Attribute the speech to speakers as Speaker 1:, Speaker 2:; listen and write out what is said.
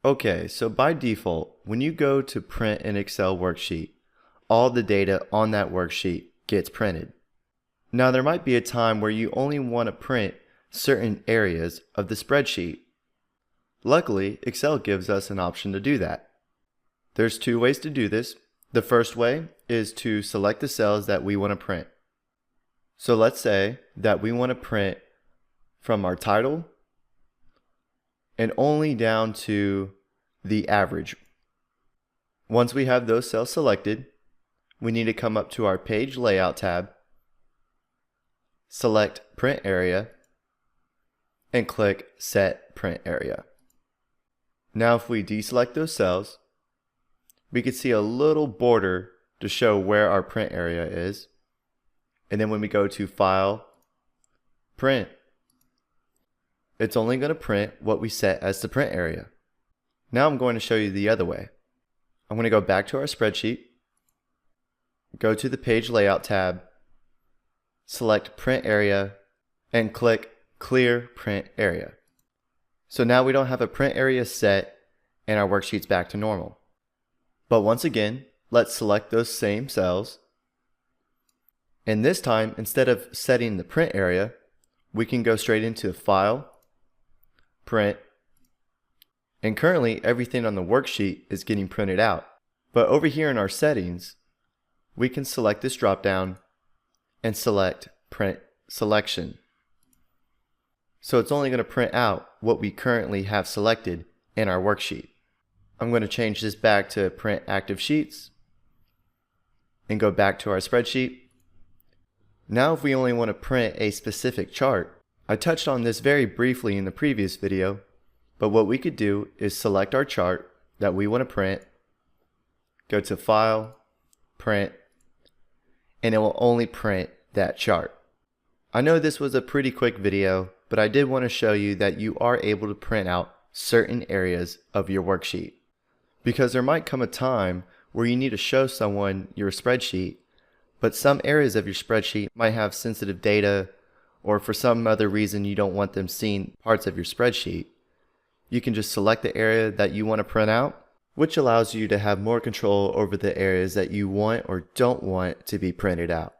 Speaker 1: Okay, so by default, when you go to print an Excel worksheet, all the data on that worksheet gets printed. Now there might be a time where you only want to print certain areas of the spreadsheet. Luckily, Excel gives us an option to do that. There's two ways to do this. The first way is to select the cells that we want to print. So let's say that we want to print from our title and only down to the average. Once we have those cells selected, we need to come up to our Page Layout tab, select Print Area, and click Set Print Area. Now if we deselect those cells, we can see a little border to show where our print area is. And then when we go to File, Print, it's only going to print what we set as the print area. Now I'm going to show you the other way. I'm going to go back to our spreadsheet, go to the Page Layout tab, select Print Area, and click Clear Print Area. So now we don't have a print area set and our worksheet's back to normal. But once again, let's select those same cells. And this time, instead of setting the print area, we can go straight into File, Print, and currently everything on the worksheet is getting printed out. But over here in our settings, we can select this drop down and select Print Selection. So it's only going to print out what we currently have selected in our worksheet. I'm going to change this back to Print Active Sheets and go back to our spreadsheet. Now if we only want to print a specific chart, I touched on this very briefly in the previous video, but what we could do is select our chart that we want to print, go to File, Print, and it will only print that chart. I know this was a pretty quick video, but I did want to show you that you are able to print out certain areas of your worksheet. Because there might come a time where you need to show someone your spreadsheet, but some areas of your spreadsheet might have sensitive data, or for some other reason you don't want them seeing parts of your spreadsheet. You can just select the area that you want to print out, which allows you to have more control over the areas that you want or don't want to be printed out.